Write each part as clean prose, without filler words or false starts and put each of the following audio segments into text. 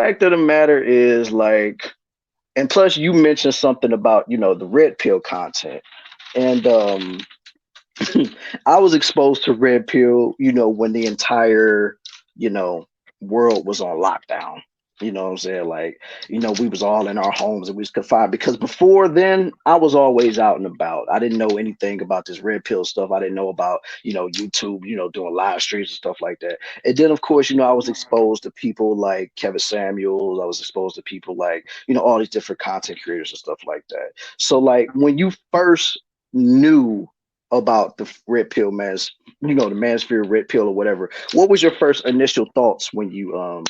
fact of the matter is, like, and plus you mentioned something about, the red pill content. And I was exposed to red pill, when the entire, you know, world was on lockdown. You know what I'm saying? Like, we was all in our homes and we was confined, because before then I was always out and about. I didn't know anything about this red pill stuff. I didn't know about, YouTube, doing live streams and stuff like that. And then of course, I was exposed to people like Kevin Samuels. I was exposed to people like, all these different content creators and stuff like that. So like when you first knew about the red pill the manosphere red pill or whatever, what was your first initial thoughts when you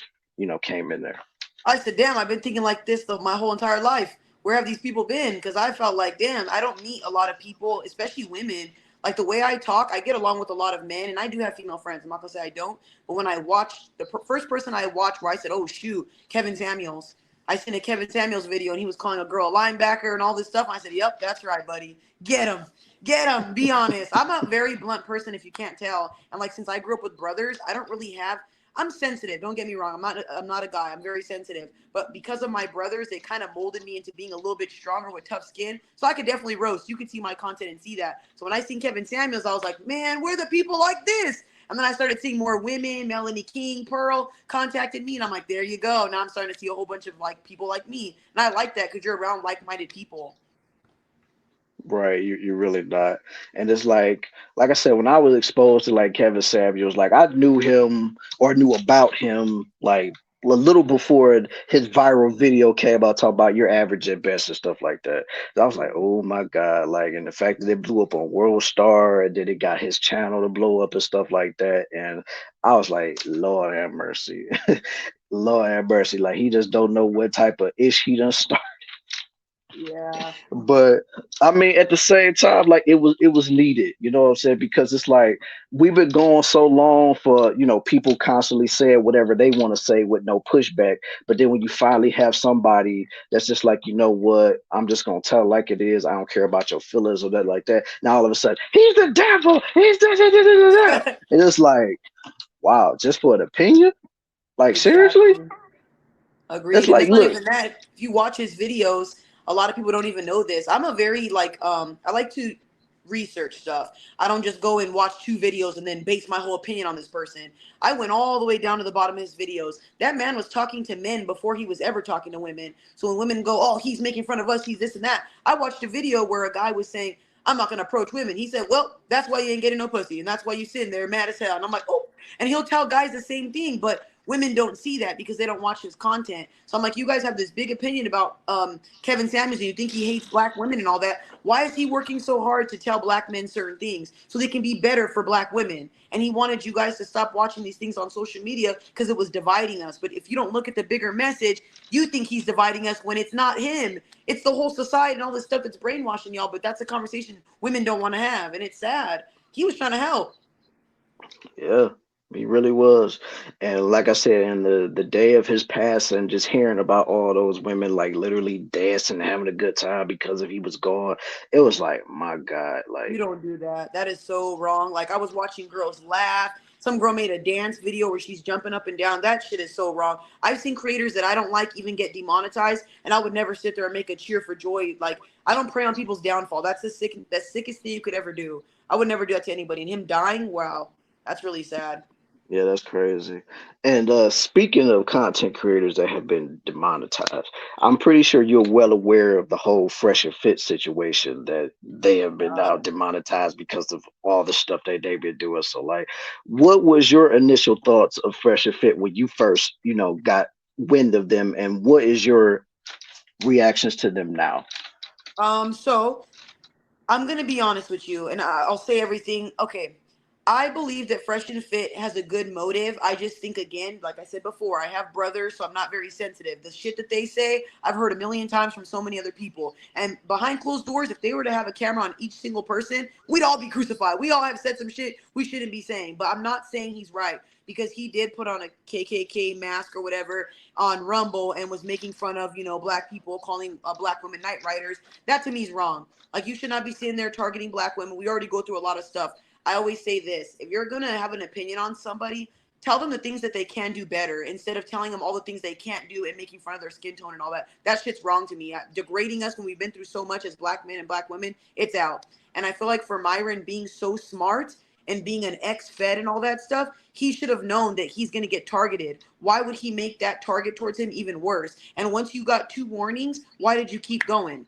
came in there? I said, damn, I've been thinking like this my whole entire life. Where have these people been? Because I felt like, damn, I don't meet a lot of people, especially women. Like the way I talk, I get along with a lot of men, and I do have female friends. I'm not gonna say I don't, but when I watched first person I watched where I said, oh shoot, Kevin Samuels. I seen a Kevin Samuels video, and he was calling a girl a linebacker and all this stuff. And I said, yep, that's right, buddy. Get him. Get him. Be honest. I'm a very blunt person, if you can't tell. And like since I grew up with brothers, I don't really have. I'm sensitive. Don't get me wrong. I'm not a guy. I'm very sensitive. But because of my brothers, they kind of molded me into being a little bit stronger with tough skin. So I could definitely roast. You could see my content and see that. So when I seen Kevin Samuels, I was like, man, where are the people like this? And then I started seeing more women. Melanie King, Pearl contacted me, and I'm like, there you go. Now I'm starting to see a whole bunch of like people like me, and I like that because you're around like-minded people. Right, you're really not. And it's like I said, when I was exposed to like Kevin Samuels, like I knew him or knew about him like a little before his viral video came out talking about your average at best and stuff like that. So I was like, oh my God, like, and the fact that it blew up on World Star and then it got his channel to blow up and stuff like that. And I was like, Lord have mercy. Lord have mercy. Like he just don't know what type of ish he done started. Yeah. But I mean, at the same time, like it was needed, you know what I'm saying? Because it's like we've been going so long for, people constantly saying whatever they want to say with no pushback. But then when you finally have somebody that's just like, you know what, I'm just gonna tell it like it is. I don't care about your feelings or that like that. Now all of a sudden, he's the devil. He's the. And it's like, wow, just for an opinion? Like seriously? Exactly. It's Agreed. And like, it's not look, even that. If you watch his videos, a lot of people don't even know this. I'm a very like I like to research stuff. I don't just go and watch two videos and then base my whole opinion on this person. I went all the way down to the bottom of his videos. That man was talking to men before he was ever talking to women. So when women go, "Oh, he's making fun of us, he's this and that." I watched a video where a guy was saying, "I'm not gonna approach women." He said, "Well, that's why you ain't getting no pussy, and that's why you sitting there mad as hell." And I'm like, "Oh," and he'll tell guys the same thing, but women don't see that because they don't watch his content. So I'm like, you guys have this big opinion about Kevin Samuels and you think he hates black women and all that. Why is he working so hard to tell black men certain things so they can be better for black women? And he wanted you guys to stop watching these things on social media because it was dividing us. But if you don't look at the bigger message, you think he's dividing us when it's not him. It's the whole society and all this stuff that's brainwashing y'all. But that's a conversation women don't want to have. And it's sad. He was trying to help. yeah, he really was. And like I said, in the day of his passing, just hearing about all those women like literally dancing, having a good time because of he was gone, it was like, my God, You like, don't do that. That is so wrong. Like I was watching girls laugh. Some girl made a dance video where she's jumping up and down. That shit is so wrong. I've seen creators that I don't like even get demonetized, and I would never sit there and make a cheer for joy. Like I don't prey on people's downfall. That's the sickest thing you could ever do. I would never do that to anybody. And him dying, wow, that's really sad. yeah, that's crazy. And speaking of content creators that have been demonetized, I'm pretty sure you're well aware of the whole Fresh and Fit situation that they have been now God. demonetized because of all the stuff that they've been doing. So, like, what was your initial thoughts of Fresh and Fit when you first, got wind of them, and what is your reactions to them now? So I'm gonna be honest with you, and I'll say everything. Okay, I believe that Fresh and Fit has a good motive. I just think again, like I said before, I have brothers, so I'm not very sensitive. The shit that they say, I've heard a million times from so many other people. And behind closed doors, if they were to have a camera on each single person, we'd all be crucified. We all have said some shit we shouldn't be saying. But I'm not saying he's right because he did put on a KKK mask or whatever on Rumble and was making fun of, black people, calling black women night riders. That to me is wrong. Like you should not be sitting there targeting black women. We already go through a lot of stuff. I always say this: if you're gonna have an opinion on somebody, tell them the things that they can do better instead of telling them all the things they can't do and making fun of their skin tone and all that. That shit's wrong to me. Degrading us when we've been through so much as black men and black women, it's out. And I feel like for Myron being so smart and being an ex-Fed and all that stuff, he should have known that he's going to get targeted. Why would he make that target towards him even worse? And once you got 2 warnings, why did you keep going?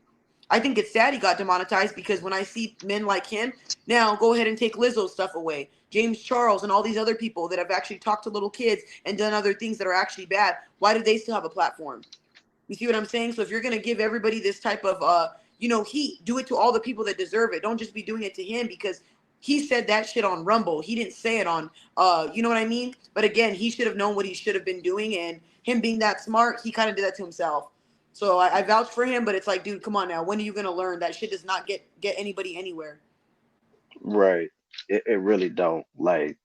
I think it's sad he got demonetized because when I see men like him, now go ahead and take Lizzo's stuff away. James Charles and all these other people that have actually talked to little kids and done other things that are actually bad. Why do they still have a platform? You see what I'm saying? So if you're going to give everybody this type of, heat, do it to all the people that deserve it. Don't just be doing it to him because he said that shit on Rumble. He didn't say it on, you know what I mean? But again, he should have known what he should have been doing. And him being that smart, he kind of did that to himself. So I vouch for him, but it's like, dude, come on now. When are you going to learn? That shit does not get anybody anywhere. Right. It really don't. Like,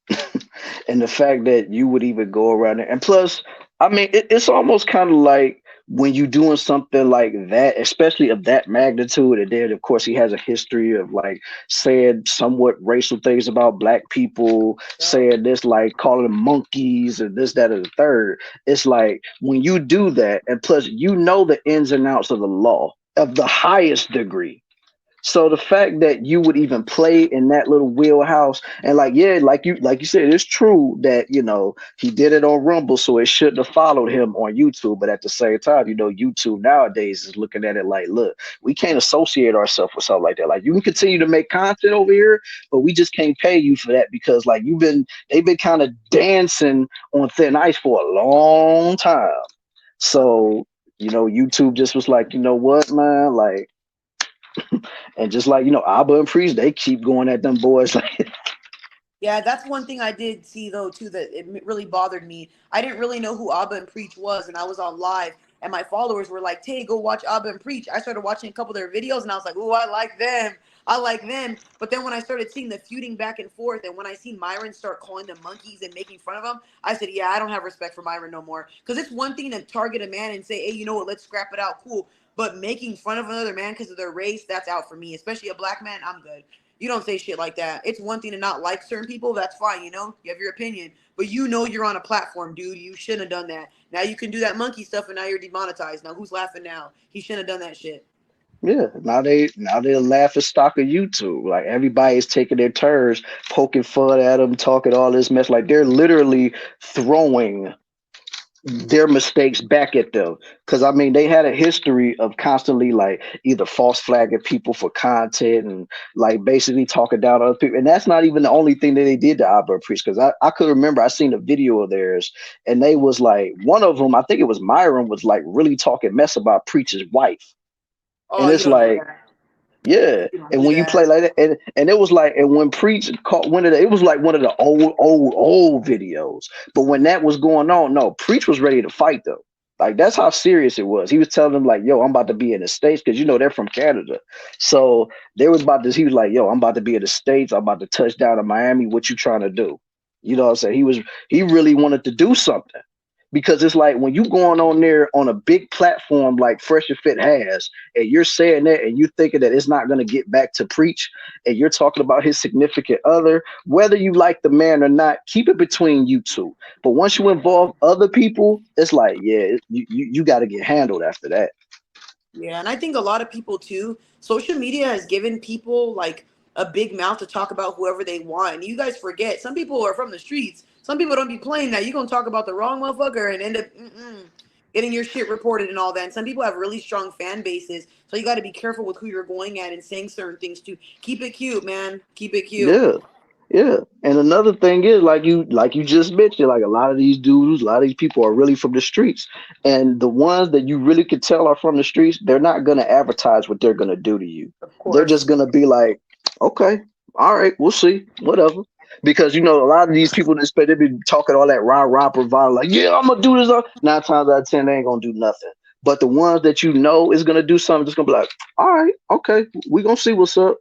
and the fact that you would even go around it, and plus, I mean, it's almost kind of like when you doing something like that, especially of that magnitude, and then of course he has a history of like saying somewhat racial things about black people, Yep. saying this, like calling them monkeys and this, that, and the third. It's like when you do that, and plus you know the ins and outs of the law of the highest degree. So the fact that you would even play in that little wheelhouse, and like, yeah, like you said, it's true that he did it on Rumble, so it shouldn't have followed him on YouTube. But at the same time, YouTube nowadays is looking at it like, look, we can't associate ourselves with something like that. Like, you can continue to make content over here, but we just can't pay you for that because like they've been kind of dancing on thin ice for a long time. So YouTube just was like, you know what, man, like. And just like, Abba and Priest, they keep going at them boys. Like, Yeah, that's one thing I did see though too that it really bothered me. I didn't really know who Abba and Preach was, and I was on live, and my followers were like, "Hey, go watch Abba and Preach." I started watching a couple of their videos, and I was like, "Ooh, I like them. I like them." But then when I started seeing the feuding back and forth, and when I seen Myron start calling them monkeys and making fun of them, I said, "Yeah, I don't have respect for Myron no more." Because it's one thing to target a man and say, "Hey, you know what? Let's scrap it out, cool." But making fun of another man because of their race, that's out for me. Especially a black man, I'm good. You don't say shit like that. It's one thing to not like certain people. That's fine, you have your opinion. But you're on a platform, dude. You shouldn't have done that. Now you can do that monkey stuff, and now you're demonetized. Now who's laughing now? He shouldn't have done that shit. yeah, now they're laughing stock of YouTube. Like everybody's taking their turns, poking fun at them, talking all this mess. Like they're literally throwing their mistakes back at them. Because I mean, they had a history of constantly like either false flagging people for content and like basically talking down other people. And that's not even the only thing that they did to Albert Priest. Because I could remember I seen a video of theirs, and they was like one of them. I think it was Myron was like really talking mess about Preach's wife, Oh, and you it's don't do like. that. Yeah, You don't and do when you play that. like that, and it was like, and when Preach caught one of the, it was like one of the old videos. But when that was going on, no, Preach was ready to fight them. Like that's how serious it was. He was telling them like, "Yo, I'm about to be in the States," because they're from Canada. So they was about this. He was like, "Yo, I'm about to be in the States. I'm about to touch down in Miami. What you trying to do?" You know what I'm saying? He really wanted to do something because it's like when you going on there on a big platform like Fresh and Fit has, and you're saying that, and you're thinking that it's not going to get back to Preach, and you're talking about his significant other, whether you like the man or not, keep it between you two. But once you involve other people, it's like, yeah, you got to get handled after that. Yeah, and I think a lot of people too, social media has given people like a big mouth to talk about whoever they want. And you guys forget, some people are from the streets. Some people don't be playing that. You're going to talk about the wrong motherfucker and end up getting your shit reported and all that. And some people have really strong fan bases. So you got to be careful with who you're going at and saying certain things to. Keep it cute, man. Keep it cute. Yeah. Yeah, and another thing is like you just mentioned, like a lot of these dudes, a lot of these people are really from the streets, and the ones that you really could tell are from the streets, they're not gonna advertise what they're gonna do to you. Of They're just course. gonna be like, okay, all right, we'll see, whatever. Because a lot of these people that they be talking all that rah rah bravado, like, yeah, I'm gonna do this. 9 times out of 10, they ain't gonna do nothing. But the ones that is gonna do something, just gonna be like, all right, okay, we gonna see what's up.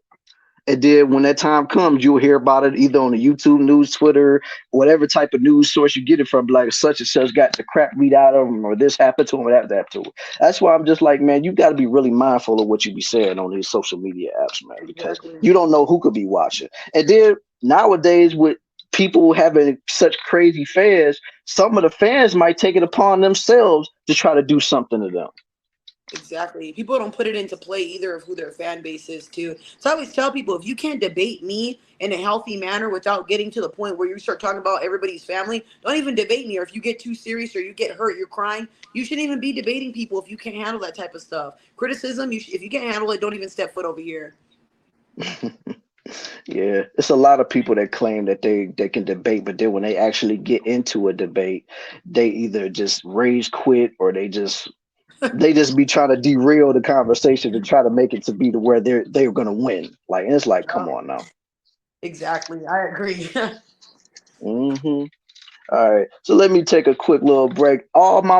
And then when that time comes, you'll hear about it either on the YouTube news, Twitter, whatever type of news source you get it from, like such and such got the crap beat out of them, or this happened to them, or that happened to them. That's why I'm just like, man, you got to be really mindful of what you be saying on these social media apps, man, because Exactly. you don't know who could be watching. And then nowadays with people having such crazy fans, some of the fans might take it upon themselves to try to do something to them. Exactly. People don't put it into play either of who their fan base is too. So I always tell people, if you can't debate me in a healthy manner without getting to the point where you start talking about everybody's family, don't even debate me. Or if you get too serious or you get hurt, you're crying, you shouldn't even be debating people if you can't handle that type of stuff. Criticism, if you can't handle it, don't even step foot over here. Yeah, it's a lot of people that claim that they can debate, but then when they actually get into a debate, they either just rage quit or they just be trying to derail the conversation to try to make it to be to where they're gonna win. Like, and it's like, come Yep. on now. Exactly. I agree. Hmm. All right, so let me take a quick little break. All my